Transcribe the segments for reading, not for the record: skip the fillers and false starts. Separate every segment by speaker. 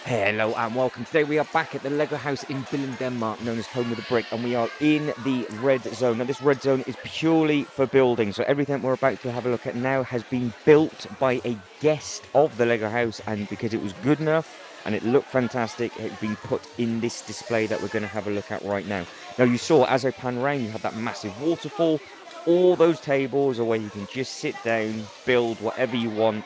Speaker 1: Hello and welcome. Today we are back at the Lego house in Billund, Denmark, known as Home of the Brick, and we are in the red zone. Now, this red zone is purely for building, so everything we're about to have a look at now has been built by a guest of the Lego house, and because it was good enough and it looked fantastic, it has been put in this display that we're going to have a look at right now. Now, you saw as I pan around, you had that massive waterfall. All those tables are where you can just sit down, build whatever you want.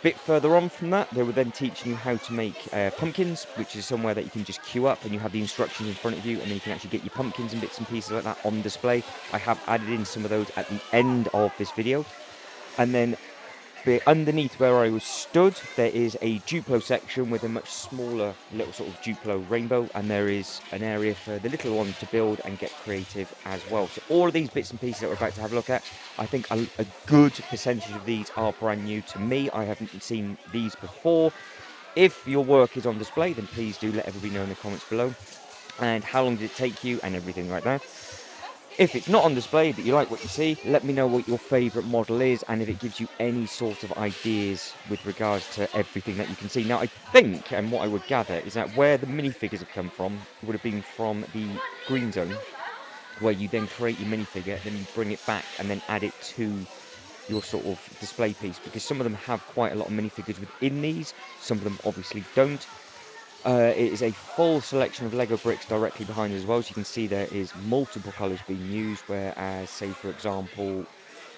Speaker 1: Bit further on from that, they were then teaching you how to make pumpkins, which is somewhere that you can just queue up and you have the instructions in front of you, and then you can actually get your pumpkins and bits and pieces like that on display. I have added in some of those at the end of this video. And then underneath where I was stood, there is a Duplo section with a much smaller little sort of Duplo rainbow, and there is an area for the little one to build and get creative as well. So all of these bits and pieces that we're about to have a look at, I think a good percentage of these are brand new to me. I haven't seen these before. If your work is on display, then please do let everybody know in the comments below. And how long did it take you and everything like that. If it's not on display but you like what you see, let me know what your favourite model is and if it gives you any sort of ideas with regards to everything that you can see. Now, I think, and what I would gather, is that where the minifigures have come from would have been from the green zone, where you then create your minifigure, then you bring it back and then add it to your sort of display piece, because some of them have quite a lot of minifigures within these, some of them obviously don't. It is a full selection of Lego bricks directly behind as well, so you can see there is multiple colours being used, whereas, say for example,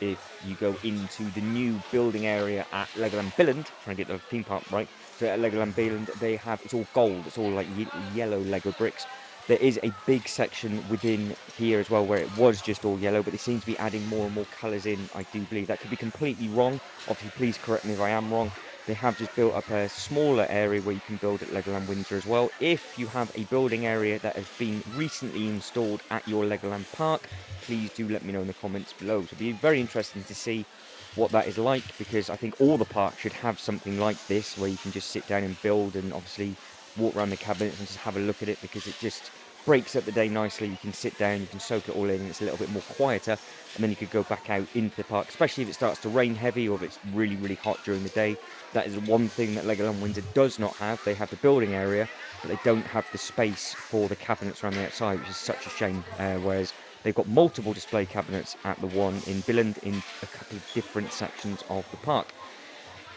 Speaker 1: if you go into the new building area at Legoland Billund, trying to get the theme park right, so at Legoland Billund they have, it's all gold, it's all like yellow Lego bricks. There is a big section within here as well where it was just all yellow, but they seem to be adding more and more colours in, I do believe. That could be completely wrong, obviously please correct me if I am wrong. They have just built up a smaller area where you can build at Legoland Windsor as well. If you have a building area that has been recently installed at your Legoland Park, please do let me know in the comments below. So it'll be very interesting to see what that is like, because I think all the parks should have something like this where you can just sit down and build and obviously walk around the cabinets and just have a look at it, because it just breaks up the day nicely. You can sit down, you can soak it all in, and it's a little bit more quieter, and then you could go back out into the park, especially if it starts to rain heavy or if it's really, really hot during the day. That is one thing that Legoland Windsor does not have. They have the building area, but they don't have the space for the cabinets around the outside, which is such a shame, whereas they've got multiple display cabinets at the one in Billund in a couple of different sections of the park.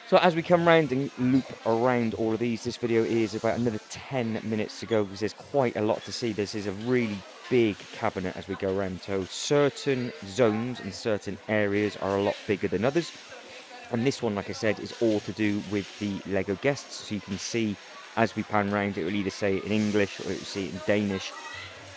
Speaker 1: So as we come round and loop around all of these, this video is about another 10 minutes to go, because there's quite a lot to see. This is a really big cabinet as we go around. So certain zones and certain areas are a lot bigger than others. And this one, like I said, is all to do with the Lego guests. So you can see as we pan around, it will either say it in English or it will say it in Danish.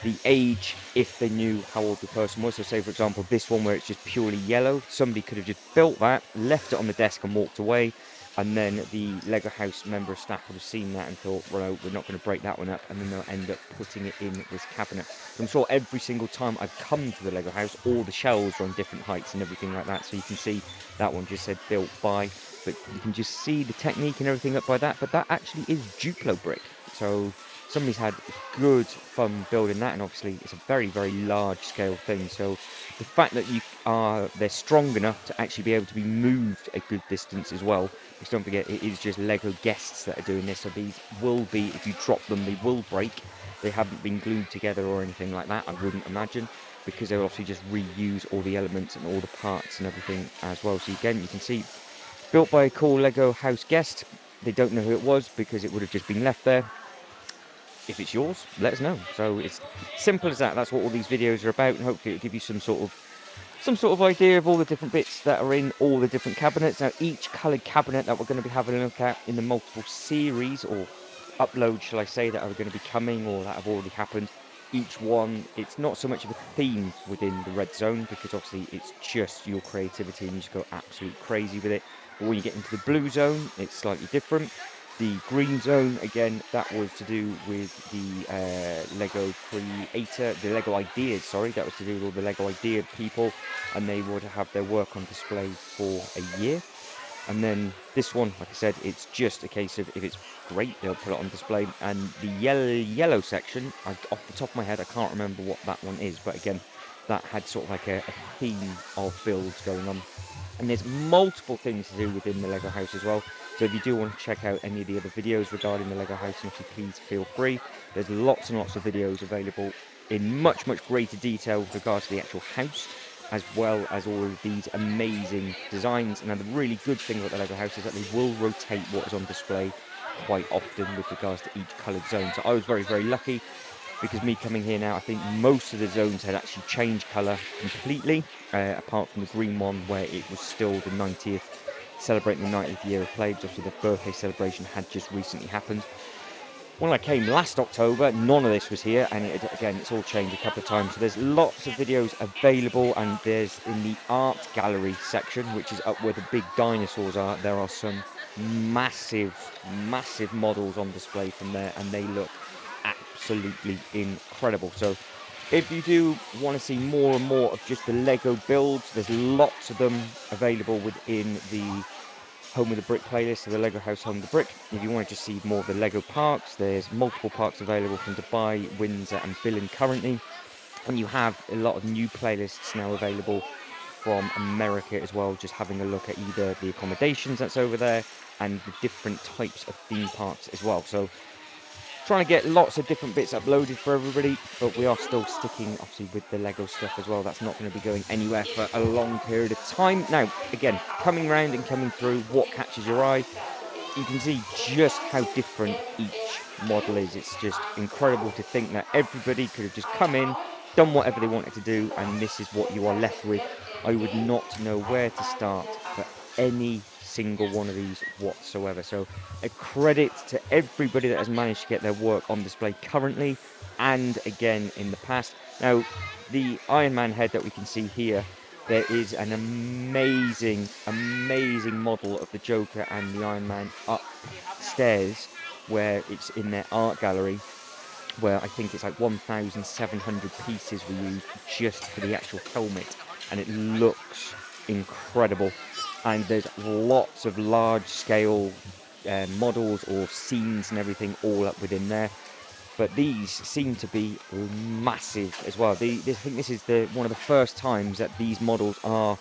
Speaker 1: The age, if they knew how old the person was. So say, for example, this one where it's just purely yellow, somebody could have just built that, left it on the desk and walked away, and then the Lego house member of staff would have seen that and thought, well, we're not going to break that one up, and then they'll end up putting it in this cabinet. So I'm sure every single time I've come to the Lego house, all the shelves are on different heights and everything like that. So you can see that one just said built by, but you can just see the technique and everything up by that. But that actually is Duplo brick. So somebody's had good fun building that, and obviously it's a very, very large scale thing. So the fact that they're strong enough to actually be able to be moved a good distance as well, because don't forget, it is just Lego guests that are doing this. So these will be, if you drop them, they will break. They haven't been glued together or anything like that, I wouldn't imagine, because they'll obviously just reuse all the elements and all the parts and everything as well. So again, you can see built by a cool Lego house guest. They don't know who it was because it would have just been left there. If it's yours, let us know. So it's simple as that. That's what all these videos are about, and hopefully it'll give you some sort of idea of all the different bits that are in all the different cabinets. Now, each coloured cabinet that we're going to be having a look at in the multiple series, or uploads, shall I say, that are going to be coming or that have already happened, each one, it's not so much of a theme within the red zone, because obviously it's just your creativity and you just go absolutely crazy with it. But when you get into the blue zone, it's slightly different. The green zone, again, that was to do with the Lego creator, the Lego ideas, sorry, that was to do with all the Lego idea people, and they would have their work on display for a year. And then this one, like I said, it's just a case of if it's great, they'll put it on display. And the yellow section, off the top of my head, I can't remember what that one is, but again, that had sort of like a theme of builds going on. And there's multiple things to do within the Lego house as well. So if you do want to check out any of the other videos regarding the Lego house, obviously please feel free. There's lots and lots of videos available in much greater detail with regards to the actual house, as well as all of these amazing designs. Now the really good thing about the Lego house is that they will rotate what is on display quite often with regards to each coloured zone. So I was very lucky, because me coming here now, I think most of the zones had actually changed colour completely, apart from the green one where it was still the 90th, celebrating the 90th year of play. Obviously the birthday celebration had just recently happened. When I came last October, none of this was here, and again, it's all changed a couple of times. So there's lots of videos available, and there's in the art gallery section, which is up where the big dinosaurs are, there are some massive models on display from there, and they look absolutely incredible. So if you do want to see more and more of just the Lego builds, there's lots of them available within the Home of the Brick playlist, so the Lego House Home of the Brick. If you want to just see more of the Lego parks, there's multiple parks available from Dubai, Windsor and Billund currently. And you have a lot of new playlists now available from America as well, just having a look at either the accommodations that's over there and the different types of theme parks as well. So trying to get lots of different bits uploaded for everybody, but we are still sticking obviously with the Lego stuff as well. That's not going to be going anywhere for a long period of time. Now again, coming round and coming through, what catches your eye, you can see just how different each model is. It's just incredible to think that everybody could have just come in, done whatever they wanted to do, and this is what you are left with. I would not know where to start for any single one of these whatsoever. So a credit to everybody that has managed to get their work on display currently and again in the past. Now the Iron Man head that we can see here, there is an amazing model of the Joker and the Iron Man upstairs, where it's in their art gallery, where I think it's like 1,700 pieces were used just for the actual helmet, and it looks incredible. And there's lots of large scale models or scenes and everything all up within there. But these seem to be massive as well. I think this is one of the first times that these models are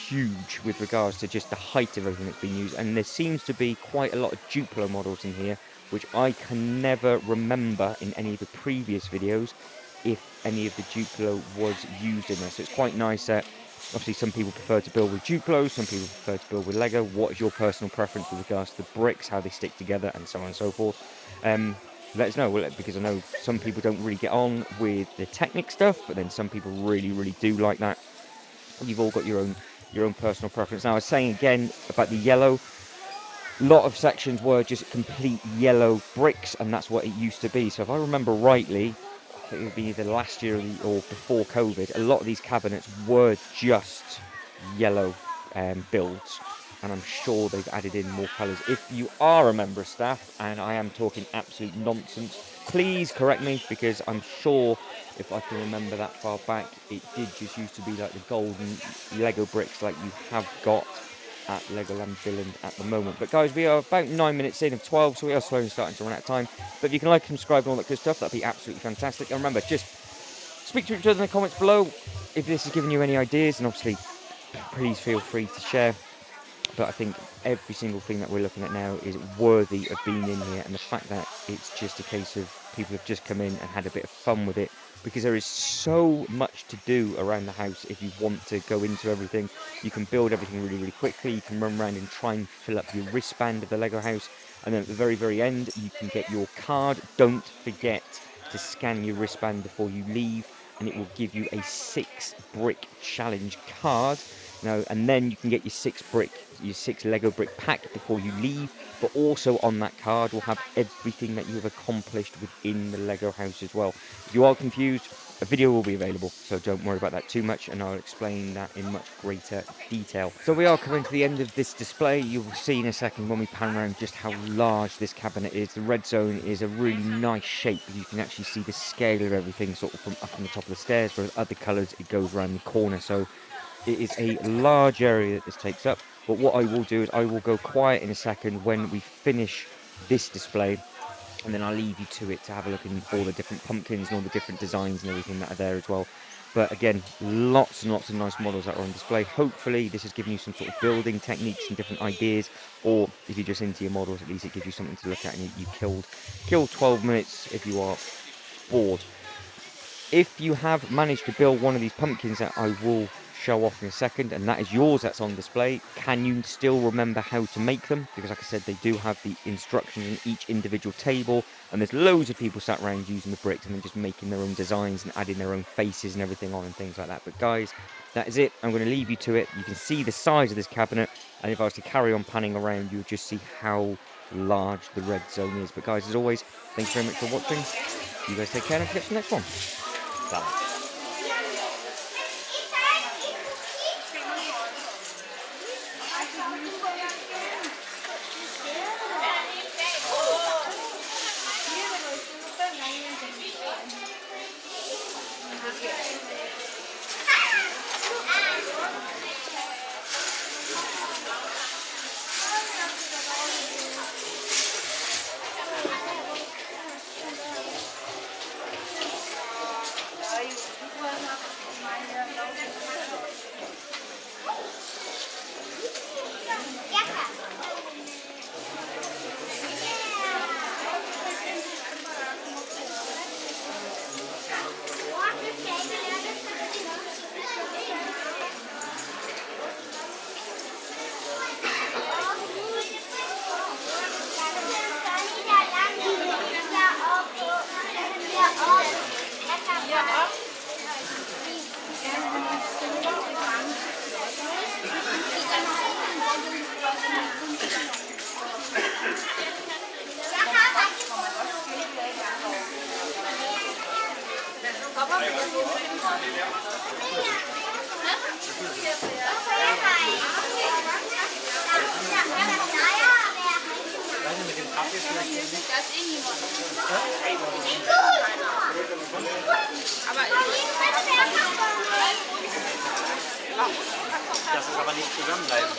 Speaker 1: huge with regards to just the height of everything that's been used. And there seems to be quite a lot of Duplo models in here, which I can never remember in any of the previous videos if any of the Duplo was used in there. So it's quite nice that obviously some people prefer to build with Duplo, some people prefer to build with Lego. What is your personal preference with regards to the bricks, how they stick together, and so on and so forth? Let us know, because I know some people don't really get on with the Technic stuff, but then some people really do like that. You've all got your own personal preference. Now I was saying again about the yellow, a lot of sections were just complete yellow bricks, and that's what it used to be. So if I remember rightly, I think it would be either last year or before COVID, a lot of these cabinets were just yellow builds, and I'm sure they've added in more colours. If you are a member of staff and I am talking absolute nonsense, please correct me, because I'm sure if I can remember that far back, it did just used to be like the golden Lego bricks like you have got at Legoland Billund at the moment. But guys, we are about 9 minutes in of 12, so we are slowly starting to run out of time. But if you can like, subscribe and all that good stuff, that'd be absolutely fantastic. And remember, just speak to each other in the comments below if this has given you any ideas, and obviously please feel free to share. But I think every single thing that we're looking at now is worthy of being in here, and the fact that it's just a case of people have just come in and had a bit of fun with it, because there is so much to do around the house. If you want to go into everything, you can build everything really quickly. You can run around and try and fill up your wristband of the Lego house, and then at the very end you can get your card. Don't forget to scan your wristband before you leave, and it will give you a 6 brick challenge card. Now, and then you can get your 6 Lego brick pack before you leave, but also on that card will have everything that you have accomplished within the Lego house as well. If you are confused, a video will be available, so don't worry about that too much, and I'll explain that in much greater detail. So we are coming to the end of this display. You will see in a second when we pan around just how large this cabinet is. The red zone is a really nice shape. You can actually see the scale of everything sort of from up on the top of the stairs, whereas other colours it goes around the corner. So it is a large area that this takes up. But what I will do is I will go quiet in a second when we finish this display, and then I'll leave you to it to have a look at all the different pumpkins and all the different designs and everything that are there as well. But again, lots and lots of nice models that are on display. Hopefully this has given you some sort of building techniques and different ideas, or if you're just into your models, at least it gives you something to look at, and you killed 12 minutes if you are bored. If you have managed to build one of these pumpkins that I will show off in a second, and that is yours that's on display, can you still remember how to make them? Because like I said, they do have the instructions in each individual table, and there's loads of people sat around using the bricks and then just making their own designs and adding their own faces and everything on and things like that. But guys, that is it. I'm going to leave you to it. You can see the size of this cabinet, and if I was to carry on panning around, you would just see how large the red zone is. But guys, as always, thanks very much for watching. You guys take care and catch the next one. Bye.
Speaker 2: Das ist aber nicht zusammenbleiben.